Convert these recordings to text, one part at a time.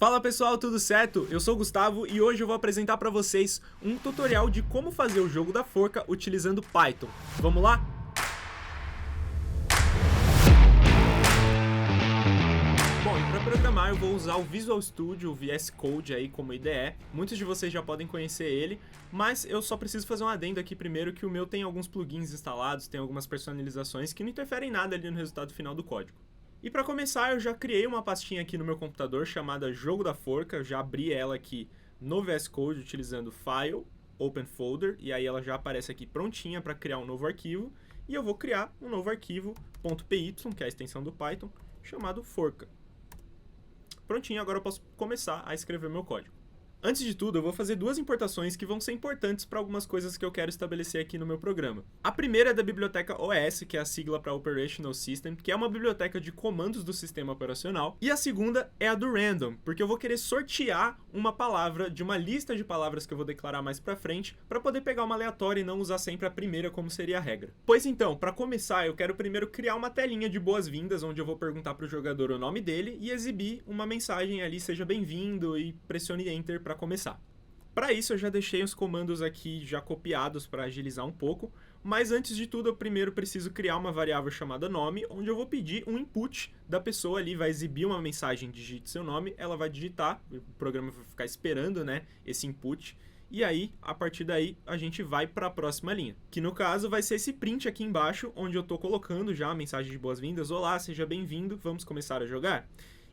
Fala pessoal, tudo certo? Eu sou o Gustavo e hoje eu vou apresentar para vocês um tutorial de como fazer o jogo da forca utilizando Python. Vamos lá? Bom, e para programar eu vou usar o Visual Studio, o VS Code aí como IDE. Muitos de vocês já podem conhecer ele, mas eu só preciso fazer um adendo aqui primeiro que o meu tem alguns plugins instalados, tem algumas personalizações que não interferem nada ali no resultado final do código. E para começar, eu já criei uma pastinha aqui no meu computador chamada Jogo da Forca, eu já abri ela aqui no VS Code utilizando File, Open Folder, e aí ela já aparece aqui prontinha para criar um novo arquivo, e eu vou criar um novo arquivo .py, que é a extensão do Python, chamado forca. Prontinho, agora eu posso começar a escrever meu código. Antes de tudo, eu vou fazer duas importações que vão ser importantes para algumas coisas que eu quero estabelecer aqui no meu programa. A primeira é da biblioteca OS, que é a sigla para Operational System, que é uma biblioteca de comandos do sistema operacional. E a segunda é a do random, porque eu vou querer sortear uma palavra de uma lista de palavras que eu vou declarar mais para frente, para poder pegar uma aleatória e não usar sempre a primeira como seria a regra. Pois então, para começar, eu quero primeiro criar uma telinha de boas-vindas, onde eu vou perguntar para o jogador o nome dele e exibir uma mensagem ali, seja bem-vindo, e pressione Enter para começar. Para isso eu já deixei os comandos aqui já copiados para agilizar um pouco, mas antes de tudo eu primeiro preciso criar uma variável chamada nome, onde eu vou pedir um input da pessoa ali, vai exibir uma mensagem, digite seu nome, ela vai digitar, o programa vai ficar esperando, né, esse input, e aí, a partir daí, a gente vai para a próxima linha, que no caso vai ser esse print aqui embaixo, onde eu estou colocando já a mensagem de boas-vindas, olá, seja bem-vindo, vamos começar a jogar.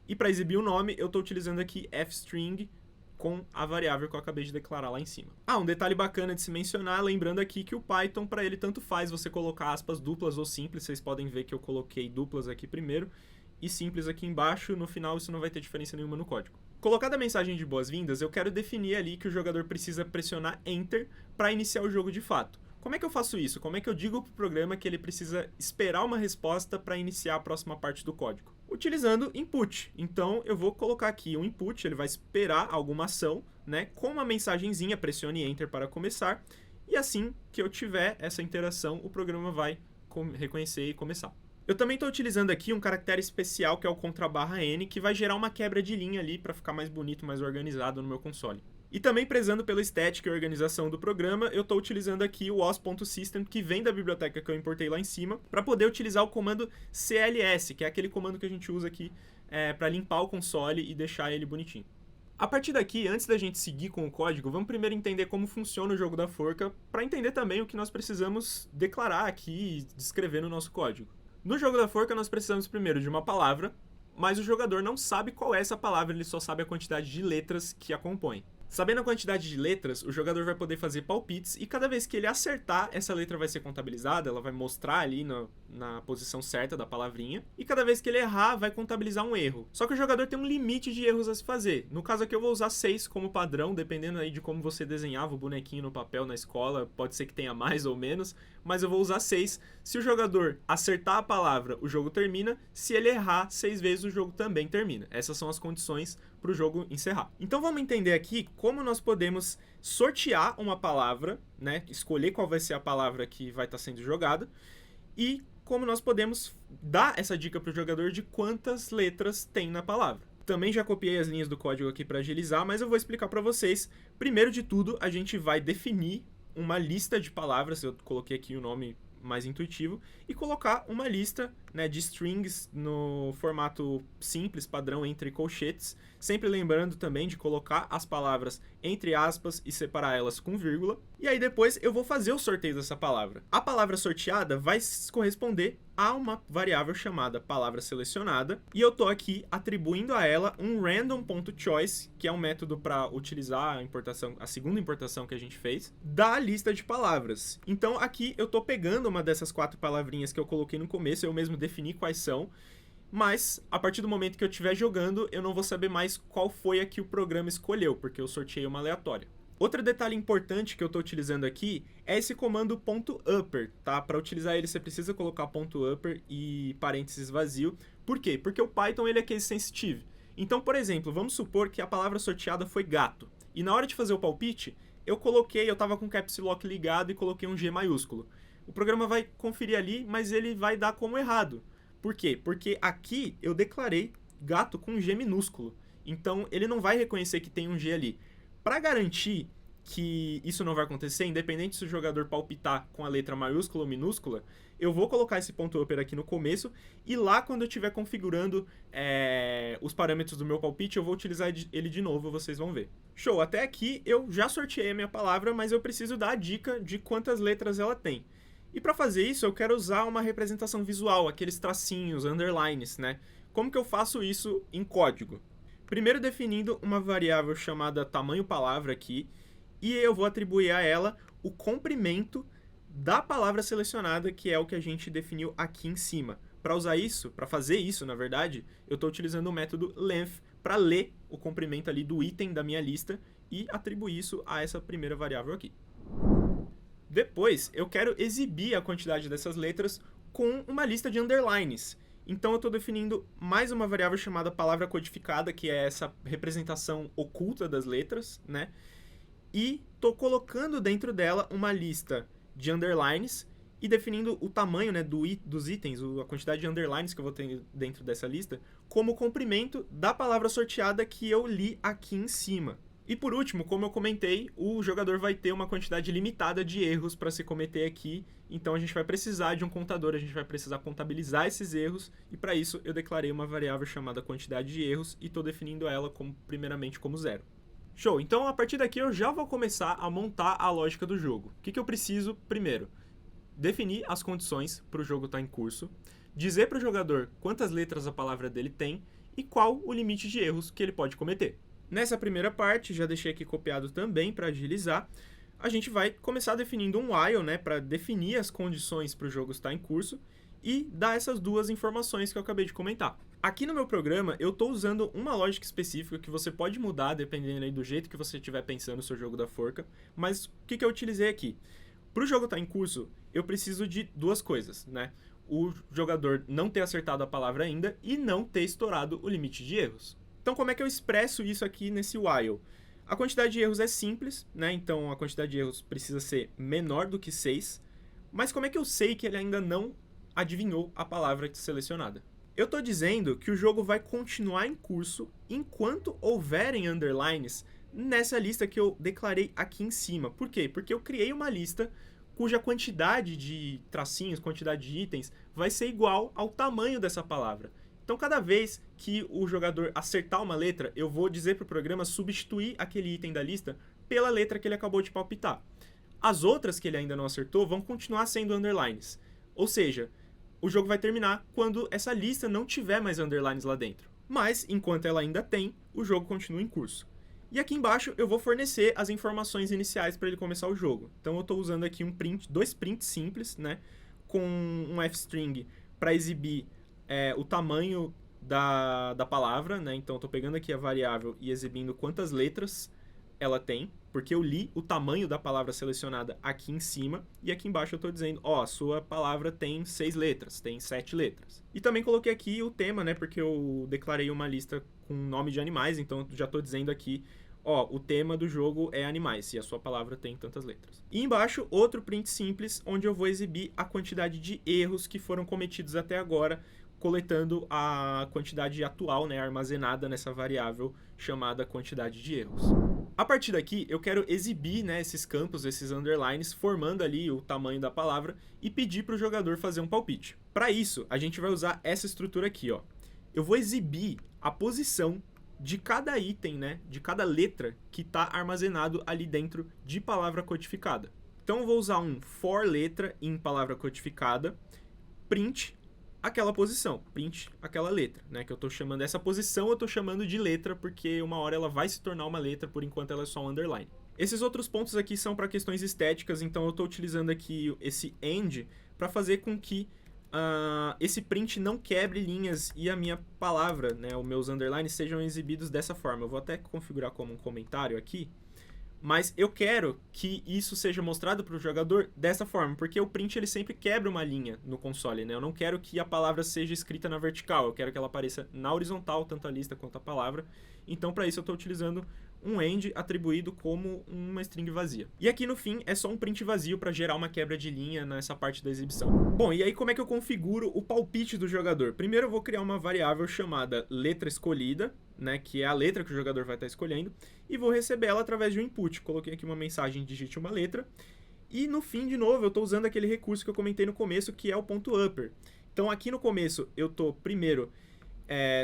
E para exibir o nome, eu estou utilizando aqui fstring, com a variável que eu acabei de declarar lá em cima. Um detalhe bacana de se mencionar, lembrando aqui que o Python, para ele tanto faz você colocar aspas duplas ou simples, vocês podem ver que eu coloquei duplas aqui primeiro e simples aqui embaixo, no final isso não vai ter diferença nenhuma no código. Colocada a mensagem de boas-vindas, eu quero definir ali que o jogador precisa pressionar Enter para iniciar o jogo de fato. Como é que eu faço isso? Como é que eu digo para o programa que ele precisa esperar uma resposta para iniciar a próxima parte do código? Utilizando input. Então eu vou colocar aqui um input, ele vai esperar alguma ação, né, com uma mensagenzinha, pressione Enter para começar, e assim que eu tiver essa interação, o programa vai reconhecer e começar. Eu também estou utilizando aqui um caractere especial que é o _n, que vai gerar uma quebra de linha ali para ficar mais bonito, mais organizado no meu console. E também prezando pela estética e organização do programa, eu estou utilizando aqui o os.system, que vem da biblioteca que eu importei lá em cima, para poder utilizar o comando cls, que é aquele comando que a gente usa aqui para limpar o console e deixar ele bonitinho. A partir daqui, antes da gente seguir com o código, vamos primeiro entender como funciona o jogo da forca, para entender também o que nós precisamos declarar aqui e descrever no nosso código. No jogo da forca, nós precisamos primeiro de uma palavra, mas o jogador não sabe qual é essa palavra, ele só sabe a quantidade de letras que a compõem. Sabendo a quantidade de letras, o jogador vai poder fazer palpites e cada vez que ele acertar, essa letra vai ser contabilizada, ela vai mostrar ali na posição certa da palavrinha, e cada vez que ele errar, vai contabilizar um erro. Só que o jogador tem um limite de erros a se fazer. No caso aqui eu vou usar 6 como padrão, dependendo aí de como você desenhava o bonequinho no papel na escola, pode ser que tenha mais ou menos, mas eu vou usar 6. Se o jogador acertar a palavra, o jogo termina, se ele errar 6 vezes, o jogo também termina. Essas são as condições para o jogo encerrar. Então vamos entender aqui como nós podemos sortear uma palavra, né? Escolher qual vai ser a palavra que vai estar sendo jogada e como nós podemos dar essa dica para o jogador de quantas letras tem na palavra. Também já copiei as linhas do código aqui para agilizar, mas eu vou explicar para vocês. Primeiro de tudo, a gente vai definir uma lista de palavras, eu coloquei aqui o nome mais intuitivo, e colocar uma lista, né, de strings no formato simples, padrão, entre colchetes, sempre lembrando também de colocar as palavras entre aspas e separar elas com vírgula, e aí depois eu vou fazer o sorteio dessa palavra. A palavra sorteada vai corresponder a uma variável chamada palavra selecionada, e eu tô aqui atribuindo a ela um random.choice, que é um método para utilizar a segunda importação que a gente fez, da lista de palavras. Então aqui eu tô pegando uma dessas 4 palavrinhas que eu coloquei no começo, eu mesmo defini quais são, mas a partir do momento que eu estiver jogando, eu não vou saber mais qual foi a que o programa escolheu, porque eu sorteei uma aleatória. Outro detalhe importante que eu estou utilizando aqui é esse comando .upper, tá? Para utilizar ele você precisa colocar .upper e parênteses vazio. Por quê? Porque o Python ele é case sensitive. Então, por exemplo, vamos supor que a palavra sorteada foi gato. E na hora de fazer o palpite, eu estava com o caps lock ligado e coloquei um G maiúsculo. O programa vai conferir ali, mas ele vai dar como errado. Por quê? Porque aqui eu declarei gato com G minúsculo. Então, ele não vai reconhecer que tem um G ali. Para garantir que isso não vai acontecer, independente se o jogador palpitar com a letra maiúscula ou minúscula, eu vou colocar esse ponto upper aqui no começo e lá quando eu estiver configurando os parâmetros do meu palpite, eu vou utilizar ele de novo, vocês vão ver. Show, até aqui eu já sorteei a minha palavra, mas eu preciso dar a dica de quantas letras ela tem. E para fazer isso, eu quero usar uma representação visual, aqueles tracinhos, underlines, né? Como que eu faço isso em código? Primeiro definindo uma variável chamada tamanho palavra aqui, e eu vou atribuir a ela o comprimento da palavra selecionada, que é o que a gente definiu aqui em cima. Para usar isso, para fazer isso, na verdade, eu estou utilizando o método length para ler o comprimento ali do item da minha lista e atribuir isso a essa primeira variável aqui. Depois, eu quero exibir a quantidade dessas letras com uma lista de underlines. Então, eu estou definindo mais uma variável chamada palavra codificada, que é essa representação oculta das letras, né? E estou colocando dentro dela uma lista de underlines e definindo o tamanho, né, dos itens, a quantidade de underlines que eu vou ter dentro dessa lista, como comprimento da palavra sorteada que eu li aqui em cima. E por último, como eu comentei, o jogador vai ter uma quantidade limitada de erros para se cometer aqui, então a gente vai precisar de um contador, a gente vai precisar contabilizar esses erros, e para isso eu declarei uma variável chamada quantidade de erros e estou definindo ela primeiramente como 0. Show, então a partir daqui eu já vou começar a montar a lógica do jogo. O que eu preciso? Primeiro, definir as condições para o jogo estar em curso, dizer para o jogador quantas letras a palavra dele tem e qual o limite de erros que ele pode cometer. Nessa primeira parte, já deixei aqui copiado também para agilizar, a gente vai começar definindo um while, né, para definir as condições para o jogo estar em curso e dar essas duas informações que eu acabei de comentar. Aqui no meu programa, eu estou usando uma lógica específica que você pode mudar dependendo aí do jeito que você estiver pensando no seu jogo da forca, mas o que eu utilizei aqui? Para o jogo estar em curso, eu preciso de duas coisas, né? O jogador não ter acertado a palavra ainda e não ter estourado o limite de erros. Então, como é que eu expresso isso aqui nesse while? A quantidade de erros é simples, né? Então, a quantidade de erros precisa ser menor do que 6. Mas como é que eu sei que ele ainda não adivinhou a palavra selecionada? Eu estou dizendo que o jogo vai continuar em curso enquanto houverem underlines nessa lista que eu declarei aqui em cima. Por quê? Porque eu criei uma lista cuja quantidade de tracinhos, quantidade de itens, vai ser igual ao tamanho dessa palavra. Então, cada vez que o jogador acertar uma letra, eu vou dizer para o programa substituir aquele item da lista pela letra que ele acabou de palpitar. As outras que ele ainda não acertou vão continuar sendo underlines. Ou seja, o jogo vai terminar quando essa lista não tiver mais underlines lá dentro. Mas, enquanto ela ainda tem, o jogo continua em curso. E aqui embaixo eu vou fornecer as informações iniciais para ele começar o jogo. Então, eu estou usando aqui dois prints simples, né, com um fstring para exibir o tamanho da palavra, né? Então, eu estou pegando aqui a variável e exibindo quantas letras ela tem, porque eu li o tamanho da palavra selecionada aqui em cima, e aqui embaixo eu estou dizendo, ó, a sua palavra tem 6 letras, tem 7 letras. E também coloquei aqui o tema, né? Porque eu declarei uma lista com nome de animais, então eu já estou dizendo aqui, ó, o tema do jogo é animais, e a sua palavra tem tantas letras. E embaixo, outro print simples, onde eu vou exibir a quantidade de erros que foram cometidos até agora, coletando a quantidade atual, né, armazenada nessa variável chamada quantidade de erros. A partir daqui, eu quero exibir, né, esses campos, esses underlines, formando ali o tamanho da palavra e pedir para o jogador fazer um palpite. Para isso, a gente vai usar essa estrutura aqui, ó. Eu vou exibir a posição de cada item, né, de cada letra que está armazenado ali dentro de palavra codificada. Então, eu vou usar um for letra em palavra codificada, print aquela posição, print aquela letra, né, que eu estou chamando, essa posição eu estou chamando de letra, porque uma hora ela vai se tornar uma letra, por enquanto ela é só um underline. Esses outros pontos aqui são para questões estéticas, então eu estou utilizando aqui esse end para fazer com que esse print não quebre linhas e a minha palavra, né, os meus underlines sejam exibidos dessa forma. Eu vou até configurar como um comentário aqui, mas eu quero que isso seja mostrado para o jogador dessa forma, porque o print ele sempre quebra uma linha no console, né? Eu não quero que a palavra seja escrita na vertical, eu quero que ela apareça na horizontal, tanto a lista quanto a palavra. Então, para isso, eu estou utilizando um end atribuído como uma string vazia. E aqui no fim é só um print vazio para gerar uma quebra de linha nessa parte da exibição. Bom, e aí como é que eu configuro o palpite do jogador? Primeiro eu vou criar uma variável chamada letra escolhida, né, que é a letra que o jogador vai estar escolhendo, e vou receber ela através de um input. Coloquei aqui uma mensagem, digite uma letra, e no fim, de novo, eu estou usando aquele recurso que eu comentei no começo, que é o ponto upper. Então aqui no começo eu estou primeiro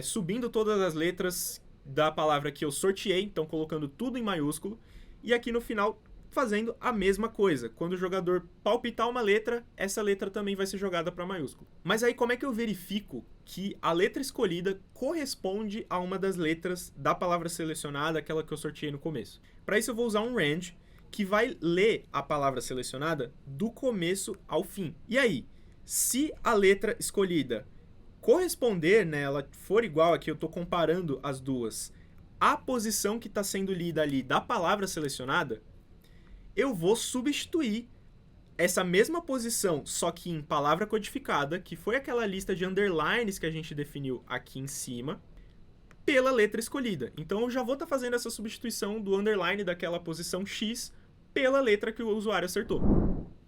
subindo todas as letras da palavra que eu sorteei, então colocando tudo em maiúsculo, e aqui no final fazendo a mesma coisa. Quando o jogador palpitar uma letra, essa letra também vai ser jogada para maiúsculo. Mas aí como é que eu verifico que a letra escolhida corresponde a uma das letras da palavra selecionada, aquela que eu sorteei no começo? Para isso eu vou usar um range que vai ler a palavra selecionada do começo ao fim. E aí, se a letra escolhida corresponder, né, ela for igual, aqui eu estou comparando as duas, à posição que está sendo lida ali da palavra selecionada, eu vou substituir essa mesma posição, só que em palavra codificada, que foi aquela lista de underlines que a gente definiu aqui em cima, pela letra escolhida. Então eu já vou estar fazendo essa substituição do underline daquela posição X pela letra que o usuário acertou.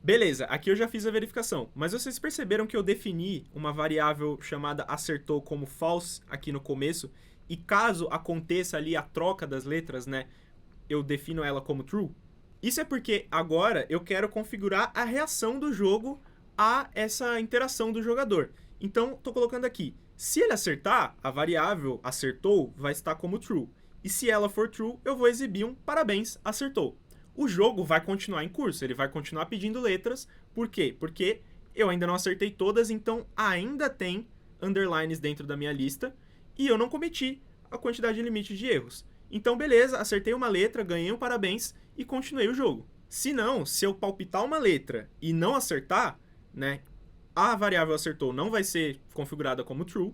Beleza, aqui eu já fiz a verificação, mas vocês perceberam que eu defini uma variável chamada acertou como false aqui no começo, e caso aconteça ali a troca das letras, né, eu defino ela como true? Isso é porque agora eu quero configurar a reação do jogo a essa interação do jogador. Então, estou colocando aqui, se ele acertar, a variável acertou vai estar como true. E se ela for true, eu vou exibir um parabéns, acertou. O jogo vai continuar em curso, ele vai continuar pedindo letras. Por quê? Porque eu ainda não acertei todas, então ainda tem underlines dentro da minha lista e eu não cometi a quantidade limite de erros. Então, beleza, acertei uma letra, ganhei um parabéns e continuei o jogo. Se não, se eu palpitar uma letra e não acertar, né, a variável acertou não vai ser configurada como true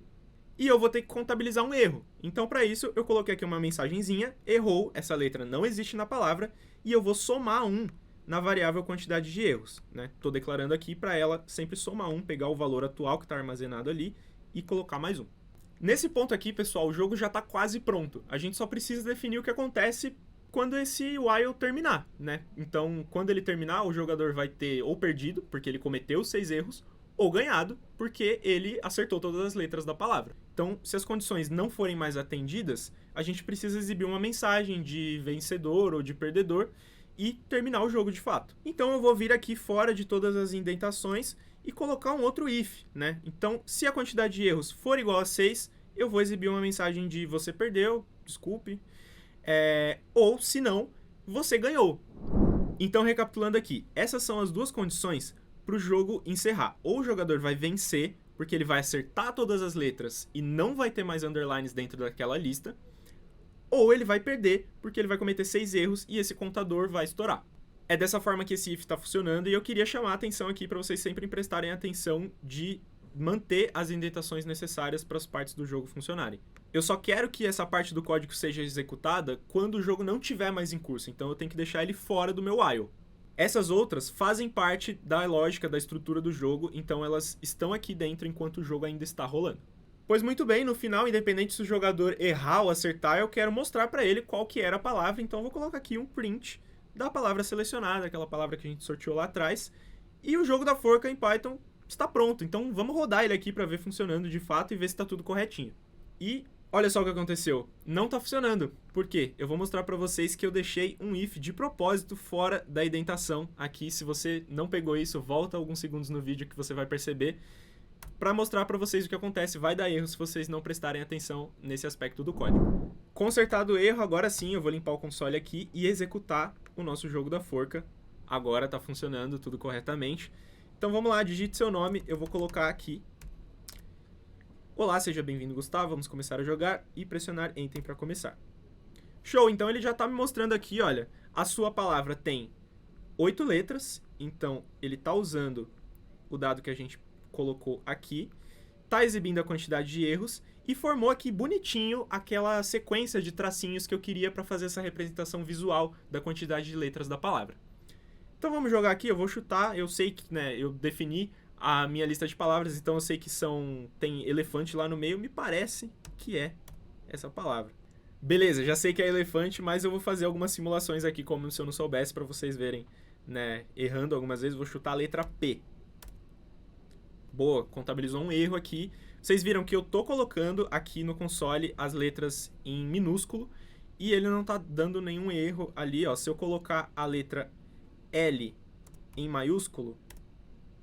e eu vou ter que contabilizar um erro. Então, para isso, eu coloquei aqui uma mensagenzinha, errou, essa letra não existe na palavra, e eu vou somar 1 na variável quantidade de erros. Estou declarando aqui para ela sempre somar 1, pegar o valor atual que está armazenado ali e colocar mais 1. Nesse ponto aqui, pessoal, o jogo já está quase pronto. A gente só precisa definir o que acontece quando esse while terminar, né? Então, quando ele terminar, o jogador vai ter ou perdido, porque ele cometeu 6 erros, ou ganhado, porque ele acertou todas as letras da palavra. Então, se as condições não forem mais atendidas, a gente precisa exibir uma mensagem de vencedor ou de perdedor e terminar o jogo de fato. Então, eu vou vir aqui fora de todas as indentações e colocar um outro if, né? Então, se a quantidade de erros for igual a 6, eu vou exibir uma mensagem de você perdeu, desculpe, ou se não, você ganhou. Então, recapitulando aqui, essas são as duas condições para o jogo encerrar. Ou o jogador vai vencer, porque ele vai acertar todas as letras e não vai ter mais underlines dentro daquela lista, ou ele vai perder, porque ele vai cometer 6 erros e esse contador vai estourar. É dessa forma que esse if está funcionando e eu queria chamar a atenção aqui para vocês sempre prestarem atenção de manter as indentações necessárias para as partes do jogo funcionarem. Eu só quero que essa parte do código seja executada quando o jogo não estiver mais em curso, então eu tenho que deixar ele fora do meu while. Essas outras fazem parte da lógica, da estrutura do jogo, então elas estão aqui dentro enquanto o jogo ainda está rolando. Pois muito bem, no final, independente se o jogador errar ou acertar, eu quero mostrar para ele qual que era a palavra, então eu vou colocar aqui um print da palavra selecionada, aquela palavra que a gente sorteou lá atrás, e o jogo da forca em Python está pronto, então vamos rodar ele aqui para ver funcionando de fato e ver se está tudo corretinho. E olha só o que aconteceu, não está funcionando. Por quê? Eu vou mostrar para vocês que eu deixei um if de propósito fora da indentação aqui. Se você não pegou isso, volta alguns segundos no vídeo que você vai perceber, para mostrar para vocês o que acontece. Vai dar erro se vocês não prestarem atenção nesse aspecto do código. Consertado o erro, agora sim eu vou limpar o console aqui e executar o nosso jogo da forca. Agora está funcionando tudo corretamente. Então vamos lá, digite seu nome, eu vou colocar aqui. Olá, seja bem-vindo, Gustavo. Vamos começar a jogar e pressionar Enter para começar. Show, então ele já está me mostrando aqui, olha, a sua palavra tem 8 letras, então ele está usando o dado que a gente colocou aqui, está exibindo a quantidade de erros e formou aqui bonitinho aquela sequência de tracinhos que eu queria para fazer essa representação visual da quantidade de letras da palavra. Então vamos jogar aqui, eu vou chutar, eu sei que, né, eu defini a minha lista de palavras, então eu sei que tem elefante lá no meio, me parece que é essa palavra. Beleza, já sei que é elefante, mas eu vou fazer algumas simulações aqui como se eu não soubesse pra vocês verem, né? Errando algumas vezes, vou chutar a letra P. Boa, contabilizou um erro aqui. Vocês viram que eu tô colocando aqui no console as letras em minúsculo e ele não tá dando nenhum erro ali, ó. Se eu colocar a letra L em maiúsculo,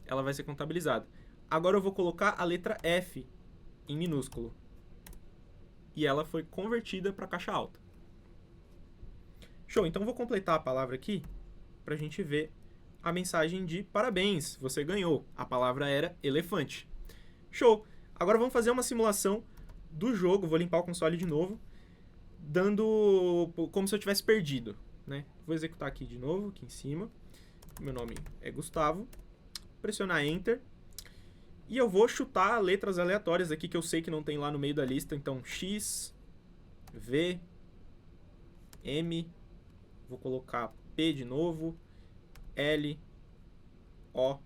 ela vai ser contabilizada. Agora eu vou colocar a letra F em minúsculo. E ela foi convertida para caixa alta. Show, então vou completar a palavra aqui pra gente ver a mensagem de parabéns, você ganhou. A palavra era elefante. Show! Agora vamos fazer uma simulação do jogo, vou limpar o console de novo, dando como se eu tivesse perdido, né? Vou executar aqui de novo, aqui em cima. Meu nome é Gustavo. Pressionar Enter. E eu vou chutar letras aleatórias aqui que eu sei que não tem lá no meio da lista. Então, X, V, M, vou colocar P de novo, L, O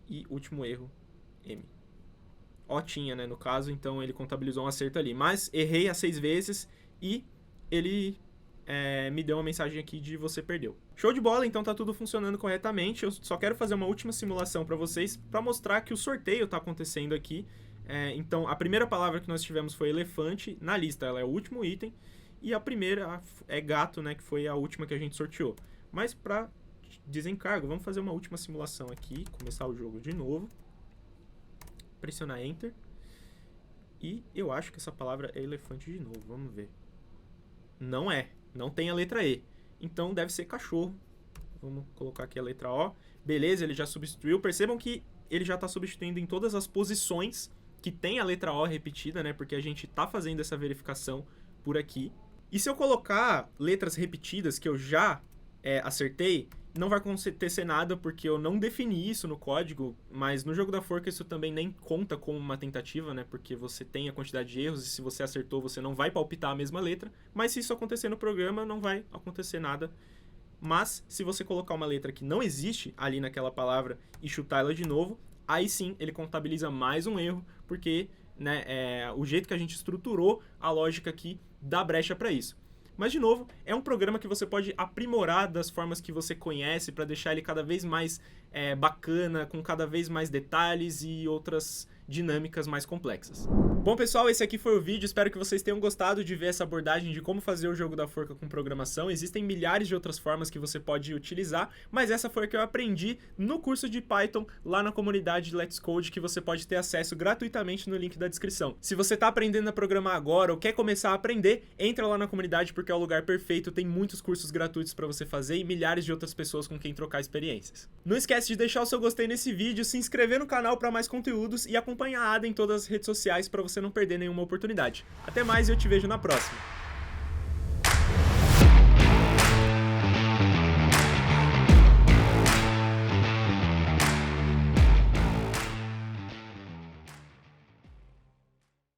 e último erro, M. O tinha, né, no caso, então ele contabilizou um acerto ali. Mas errei as 6 vezes e ele me deu uma mensagem aqui de você perdeu. Show de bola, então tá tudo funcionando corretamente. Eu só quero fazer uma última simulação para vocês, para mostrar que o sorteio tá acontecendo aqui. Então, a primeira palavra que nós tivemos foi elefante, na lista ela é o último item, e a primeira é gato, né, que foi a última que a gente sorteou. Mas para desencargo, vamos fazer uma última simulação aqui, começar o jogo de novo. Pressionar Enter. E eu acho que essa palavra é elefante de novo, vamos ver. Não é. Não tem a letra E. Então deve ser cachorro. Vamos colocar aqui a letra O. Beleza, ele já substituiu. Percebam que ele já está substituindo em todas as posições que tem a letra O repetida, né? Porque a gente está fazendo essa verificação por aqui. E se eu colocar letras repetidas que eu já acertei, não vai acontecer nada porque eu não defini isso no código, mas no jogo da forca isso também nem conta como uma tentativa, né? Porque você tem a quantidade de erros e se você acertou, você não vai palpitar a mesma letra, mas se isso acontecer no programa, não vai acontecer nada. Mas se você colocar uma letra que não existe ali naquela palavra e chutar ela de novo, aí sim ele contabiliza mais um erro, porque né, o jeito que a gente estruturou a lógica aqui dá brecha para isso. Mas, de novo, é um programa que você pode aprimorar das formas que você conhece para deixar ele cada vez mais bacana, com cada vez mais detalhes e outras dinâmicas mais complexas. Bom, pessoal, esse aqui foi o vídeo. Espero que vocês tenham gostado de ver essa abordagem de como fazer o jogo da forca com programação. Existem milhares de outras formas que você pode utilizar, mas essa foi a que eu aprendi no curso de Python lá na comunidade de Let's Code, que você pode ter acesso gratuitamente no link da descrição. Se você está aprendendo a programar agora ou quer começar a aprender, entra lá na comunidade porque é o lugar perfeito. Tem muitos cursos gratuitos para você fazer e milhares de outras pessoas com quem trocar experiências. Não esquece de deixar o seu gostei nesse vídeo, se inscrever no canal para mais conteúdos e acompanhar a Ada em todas as redes sociais para você não perder nenhuma oportunidade. Até mais e eu te vejo na próxima.